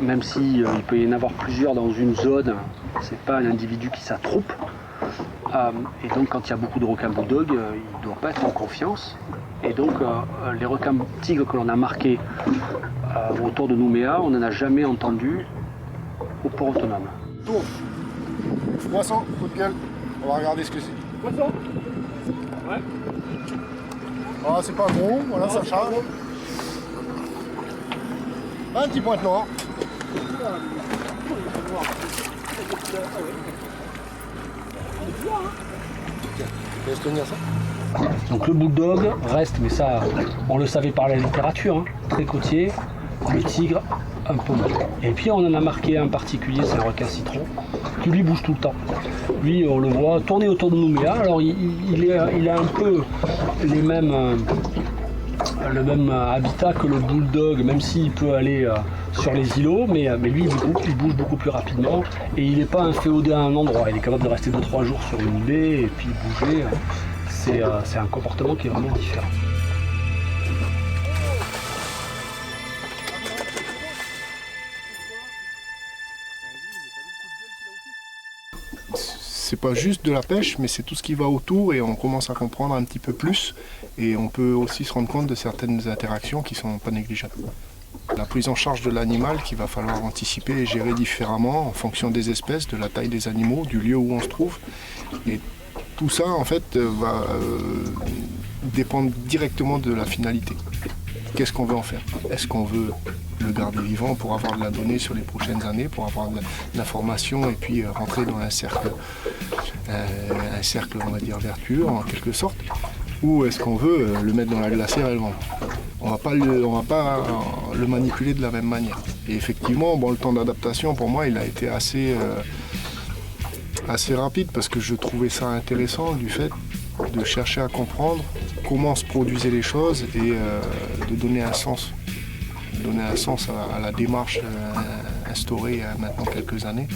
Même s'il peut y en avoir plusieurs dans une zone, c'est pas un individu qui s'attroupe. Et donc quand il y a beaucoup de requins bulldog, il ne doit pas être en confiance. Et donc les requins tigres que l'on a marqués autour de Nouméa, on n'en a jamais entendu au port autonome. Tourne. Poisson, coup de gueule. On va regarder ce que c'est. Poisson. Ouais. Ah, c'est pas gros, voilà, ça charge. Un petit pointe noir. Laisse tenir ça. Donc le bulldog reste, mais ça, on le savait par la littérature, hein, très côtier. Le tigre, un peu moins. Et puis on en a marqué un particulier, c'est un requin citron, qui lui bouge tout le temps. Lui, on le voit tourner autour de Nouméa. Alors il a un peu le même habitat que le bulldog, même s'il peut aller sur les îlots, mais lui il bouge beaucoup plus rapidement et il n'est pas inféodé à un endroit. Il est capable de rester 2-3 jours sur une baie et puis bouger. C'est un comportement qui est vraiment différent. C'est pas juste de la pêche, mais c'est tout ce qui va autour et on commence à comprendre un petit peu plus et on peut aussi se rendre compte de certaines interactions qui sont pas négligeables. La prise en charge de l'animal qu'il va falloir anticiper et gérer différemment en fonction des espèces, de la taille des animaux, du lieu où on se trouve. Et tout ça en fait va dépendre directement de la finalité. Qu'est-ce qu'on veut en faire? Est-ce qu'on veut le garder vivant pour avoir de la donnée sur les prochaines années, pour avoir de l'information et puis rentrer dans un cercle on va dire vertueux en quelque sorte, ou est-ce qu'on veut le mettre dans la glacière et le vendre? On va pas le manipuler de la même manière. Et effectivement, le temps d'adaptation pour moi il a été assez rapide parce que je trouvais ça intéressant du fait de chercher à comprendre comment se produisaient les choses et de donner un sens. Donner un sens à la démarche instaurée il y a maintenant quelques années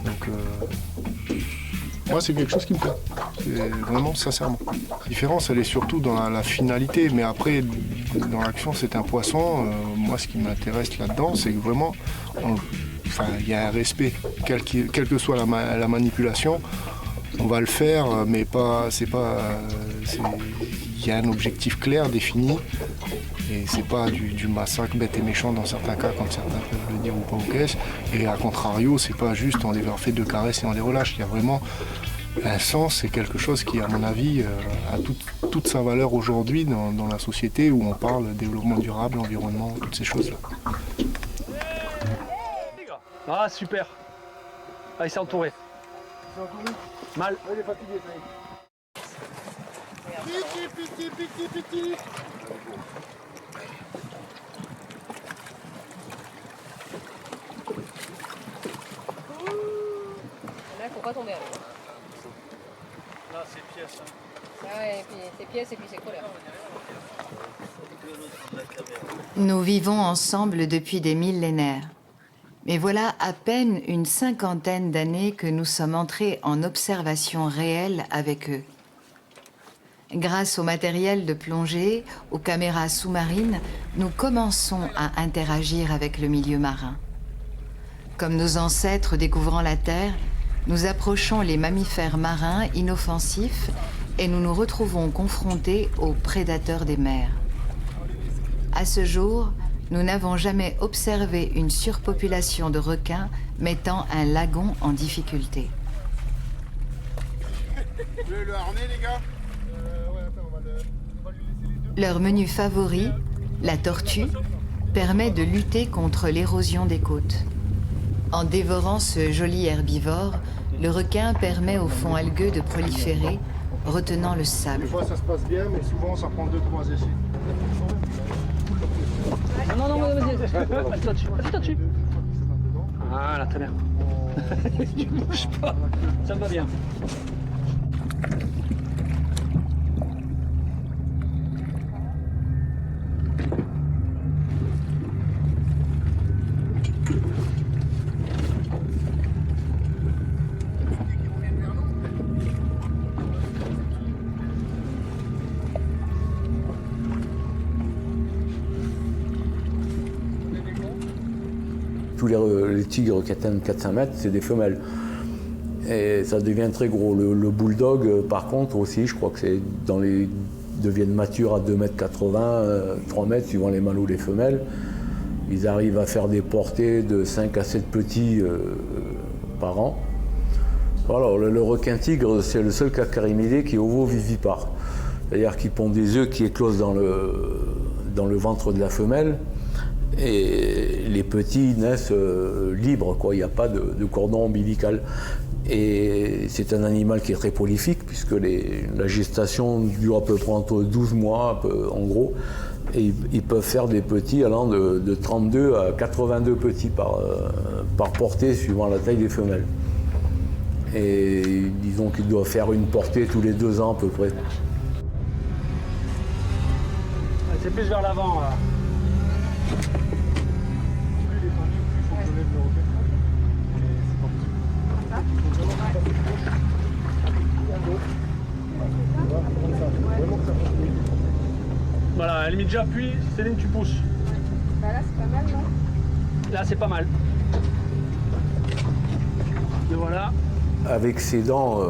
Donc moi c'est quelque chose qui me plaît, c'est vraiment sincèrement. La différence elle est surtout dans la finalité, mais après dans l'action c'est un poisson. Moi ce qui m'intéresse là-dedans c'est que vraiment il y a un respect, quelle que soit la manipulation, on va le faire, mais il y a un objectif clair, défini, et c'est pas du massacre bête et méchant dans certains cas, comme certains peuvent le dire ou pas aux caisses. Et à contrario, c'est pas juste on les leur fait 2 caresses et on les relâche. Il y a vraiment un sens, c'est quelque chose qui, à mon avis, a toute sa valeur aujourd'hui dans la société où on parle développement durable, environnement, toutes ces choses-là. Ah super. Ah, il s'est entouré. Mal. Il est fatigué, ça y est. Petit. Là, il faut pas tomber. Là, c'est pièce. Ah ouais, et puis c'est pièce et puis c'est colère. Nous vivons ensemble depuis des millénaires. Mais voilà à peine une 50aine d'années que nous sommes entrés en observation réelle avec eux. Grâce au matériel de plongée, aux caméras sous-marines, nous commençons à interagir avec le milieu marin. Comme nos ancêtres découvrant la Terre, nous approchons les mammifères marins inoffensifs et nous nous retrouvons confrontés aux prédateurs des mers. À ce jour, nous n'avons jamais observé une surpopulation de requins mettant un lagon en difficulté. Le harnais, les gars. Leur menu favori, la tortue, permet de lutter contre l'érosion des côtes. En dévorant ce joli herbivore, le requin permet au fond algueux de proliférer, retenant le sable. Des fois ça se passe bien, mais souvent ça prend 2-3 essais. Non, vas-y. Appuie-toi dessus. Voilà, très bien. Tu bouges pas. Ça me va bien. Tous les tigres qui atteignent 400 mètres, c'est des femelles. Et ça devient très gros. Le bulldog, par contre, aussi, je crois que c'est deviennent matures à 2,80 m, 3 mètres, suivant les mâles ou les femelles. Ils arrivent à faire des portées de 5 à 7 petits par an. Alors, le requin-tigre, c'est le seul cacarimidé qui est ovovivipare. C'est-à-dire qu'il pond des œufs qui éclosent dans le ventre de la femelle. Et les petits naissent libres, quoi. Il n'y a pas de cordon ombilical. Et c'est un animal qui est très prolifique, puisque la gestation dure à peu près entre 12 mois, en gros. Et ils peuvent faire des petits allant de 32 à 82 petits par portée, suivant la taille des femelles. Et disons qu'ils doivent faire une portée tous les 2 ans à peu près. C'est plus vers l'avant, là. Voilà, à la limite j'appuie, Céline tu pousses. Bah là c'est pas mal, non? Là c'est pas mal. Et voilà. Avec ces dents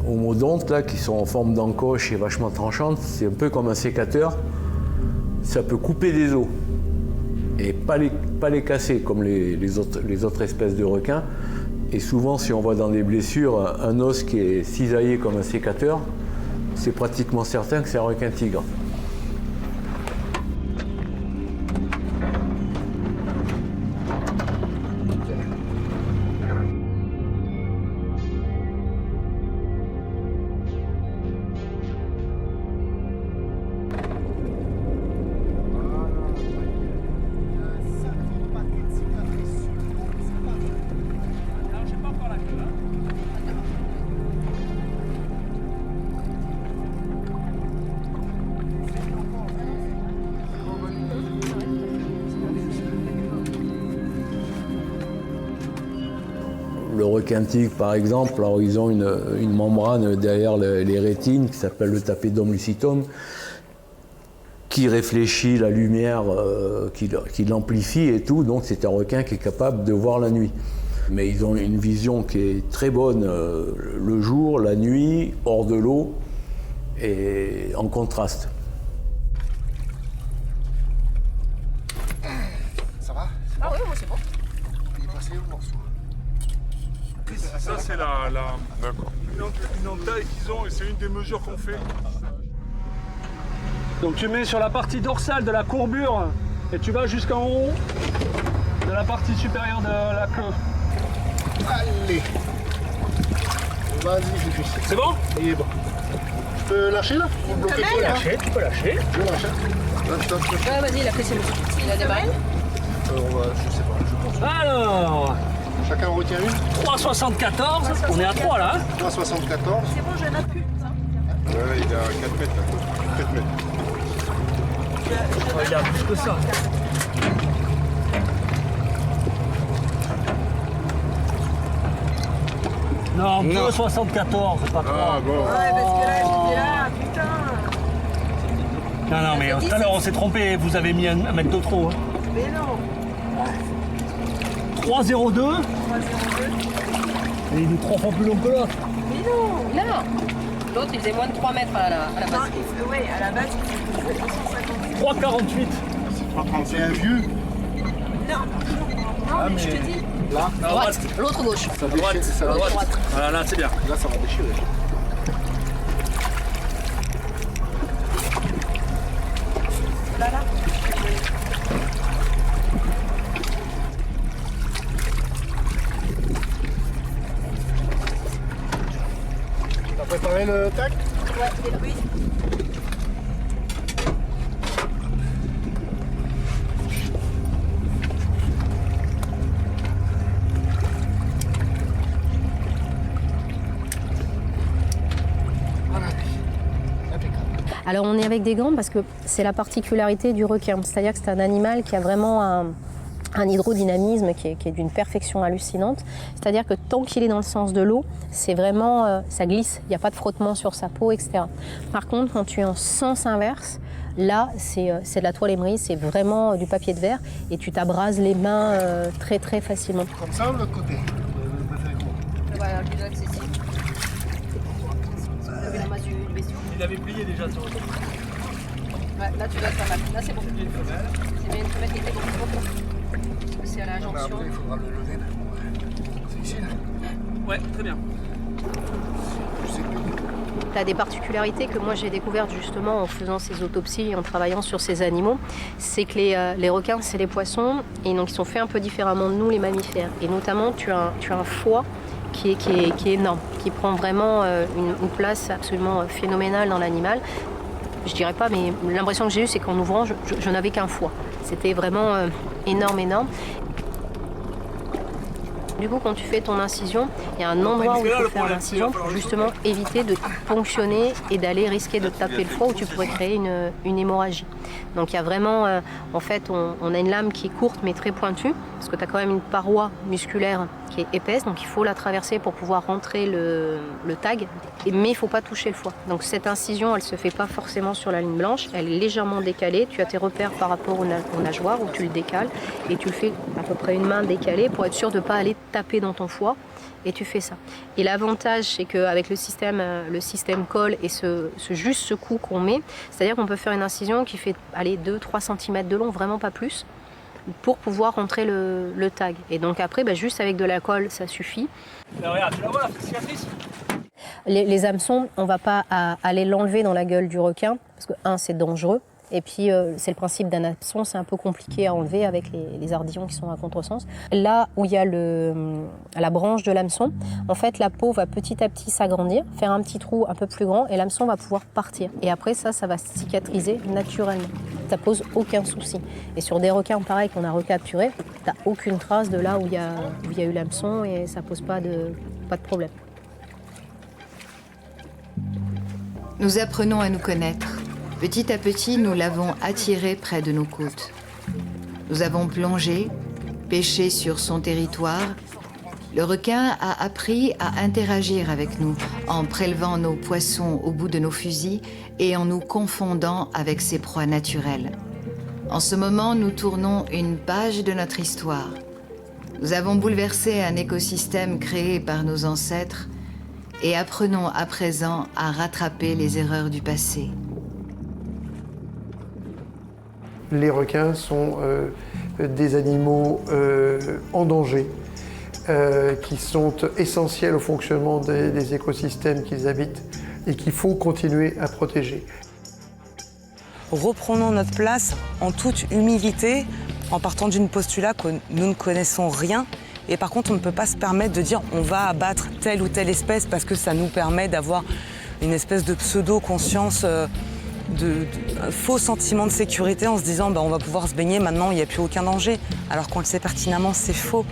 homodontes là, qui sont en forme d'encoche et vachement tranchantes, c'est un peu comme un sécateur. Ça peut couper des os et pas les casser comme les autres espèces de requins. Et souvent, si on voit dans des blessures un os qui est cisaillé comme un sécateur, c'est pratiquement certain que c'est un requin-tigre. requins tigres, par exemple, alors ils ont une membrane derrière les rétines qui s'appelle le tapetum lucidum, qui réfléchit la lumière, qui l'amplifie et tout. Donc c'est un requin qui est capable de voir la nuit. Mais ils ont une vision qui est très bonne le jour, la nuit, hors de l'eau et en contraste. Ça va? Ah oui, moi c'est bon. Il est passé au morceau. Ça c'est une entaille qu'ils ont et c'est une des mesures qu'on fait. Donc tu mets sur la partie dorsale de la courbure et tu vas jusqu'en haut de la partie supérieure de la queue. Allez. Vas-y, Fifi. C'est bon? Il est bon. Tu peux lâcher là? Tu peux lâcher, tu peux lâcher. Je lâche. Lâche. Ouais, vas-y, la c'est bon. Il a démarré? Je sais pas, je pense. Alors, chacun retient une. 3,74, on est à 3 là. 3,74. C'est bon, je n'ai plus. Ouais, il est à 4 mètres là. 4 mètres. Il y a plus que ça. Non, 2,74, c'est pas 3. Ah bon. Ouais, parce que là, j'étais là, putain. Non, mais tout à l'heure on s'est trompé, vous avez mis un mètre de trop. Hein. Mais non. 3,02. Et il est 3 fois plus long que l'autre. Mais non. Non. L'autre, il faisait moins de 3 mètres à la base. Oui, à la base, il faisait 250. 3,48. C'est un vieux. Non. Ah, mais mais je te dis. là, À droite. L'autre gauche. ça déchire. Ça va À droite. Voilà, là c'est bien. Là, ça va déchirer. Là. T'as préparé le tac? Ouais, oui. Alors on est avec des gants parce que c'est la particularité du requin, c'est-à-dire que c'est un animal qui a vraiment un hydrodynamisme qui est d'une perfection hallucinante, c'est-à-dire que tant qu'il est dans le sens de l'eau, c'est vraiment, ça glisse, il n'y a pas de frottement sur sa peau, etc. Par contre, quand tu es en sens inverse, là c'est de la toile émerie, c'est vraiment du papier de verre et tu t'abrases les mains très très facilement. Comme ça ou de l'autre côté? Voilà, plus accessible. Il avait plié déjà sur le dos. Ouais, là tu dois faire mal. Là c'est bon. C'est bien une femelle qui était beaucoup trop courte. Parce que c'est à la jonction. Après, il faudra le lever. C'est ici là? Ouais, très bien. Tu as des particularités que moi j'ai découvertes justement en faisant ces autopsies et en travaillant sur ces animaux. C'est que les requins, c'est les poissons et donc ils sont faits un peu différemment de nous les mammifères. Et notamment tu as un foie qui est énorme, qui prend vraiment une place absolument phénoménale dans l'animal. Je dirais pas, mais l'impression que j'ai eue, c'est qu'en ouvrant, je n'avais qu'un foie. C'était vraiment énorme. Du coup, quand tu fais ton incision, il y a un endroit où il faut faire l'incision pour justement éviter de ponctionner et d'aller risquer de taper le foie où tu pourrais créer une hémorragie. Donc il y a vraiment, en fait, on a une lame qui est courte mais très pointue, parce que tu as quand même une paroi musculaire qui est épaisse, donc il faut la traverser pour pouvoir rentrer le tag, mais il ne faut pas toucher le foie. Donc cette incision, elle ne se fait pas forcément sur la ligne blanche, elle est légèrement décalée, tu as tes repères par rapport au nageoire où tu le décales, et tu le fais à peu près une main décalée pour être sûr de ne pas aller taper dans ton foie, et tu fais ça. Et l'avantage, c'est qu'avec le système colle et juste ce coup qu'on met, c'est-à-dire qu'on peut faire une incision qui fait 2-3 cm de long, vraiment pas plus, pour pouvoir rentrer le tag. Et donc après, juste avec de la colle, ça suffit. Là, regarde, tu la vois, la cicatrice? Les hameçons, on ne va pas aller l'enlever dans la gueule du requin, parce que c'est dangereux. Et puis, c'est le principe d'un hameçon, c'est un peu compliqué à enlever avec les ardillons qui sont à contresens. Là où il y a la branche de l'hameçon, en fait, la peau va petit à petit s'agrandir, faire un petit trou un peu plus grand, et l'hameçon va pouvoir partir. Et après, ça va cicatriser naturellement. Ça pose aucun souci. Et sur des requins pareils qu'on a recapturés, tu n'as aucune trace de là où il y a eu l'hameçon, et ça pose pas de problème. Nous apprenons à nous connaître. Petit à petit, nous l'avons attiré près de nos côtes. Nous avons plongé, pêché sur son territoire Le requin a appris à interagir avec nous en prélevant nos poissons au bout de nos fusils et en nous confondant avec ses proies naturelles. En ce moment, nous tournons une page de notre histoire. Nous avons bouleversé un écosystème créé par nos ancêtres et apprenons à présent à rattraper les erreurs du passé. Les requins sont des animaux en danger, qui sont essentiels au fonctionnement des écosystèmes qu'ils habitent et qu'il faut continuer à protéger. Reprenons notre place en toute humilité, en partant d'une postulat que nous ne connaissons rien. Et par contre, on ne peut pas se permettre de dire on va abattre telle ou telle espèce parce que ça nous permet d'avoir une espèce de pseudo-conscience, de faux sentiment de sécurité en se disant on va pouvoir se baigner, maintenant il n'y a plus aucun danger. Alors qu'on le sait pertinemment, c'est faux.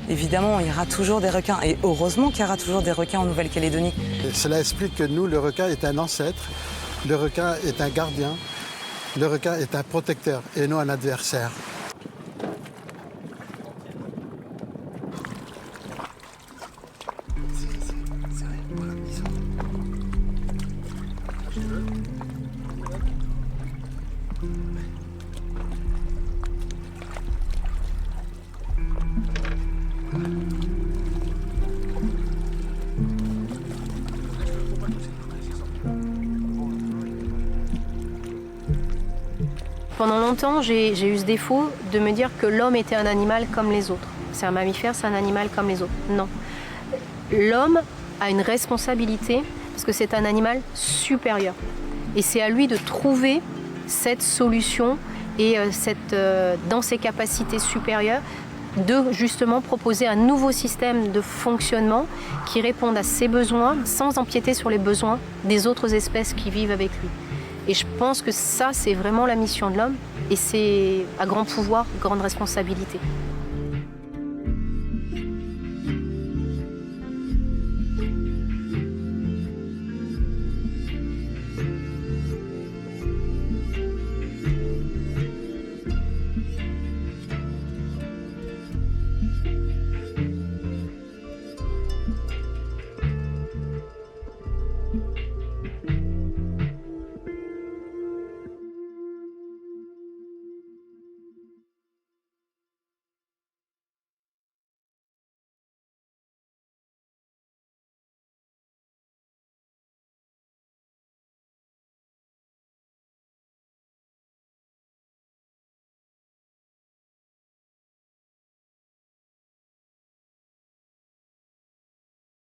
Évidemment, il y aura toujours des requins. Et heureusement qu'il y aura toujours des requins en Nouvelle-Calédonie. Cela explique que nous, le requin est un ancêtre, le requin est un gardien, le requin est un protecteur et non un adversaire. Pendant longtemps, j'ai eu ce défaut de me dire que l'homme était un animal comme les autres. C'est un mammifère, c'est un animal comme les autres. Non. L'homme a une responsabilité parce que c'est un animal supérieur. Et c'est à lui de trouver cette solution et dans ses capacités supérieures, de justement proposer un nouveau système de fonctionnement qui réponde à ses besoins sans empiéter sur les besoins des autres espèces qui vivent avec lui. Et je pense que ça, c'est vraiment la mission de l'homme et c'est à grand pouvoir, grande responsabilité.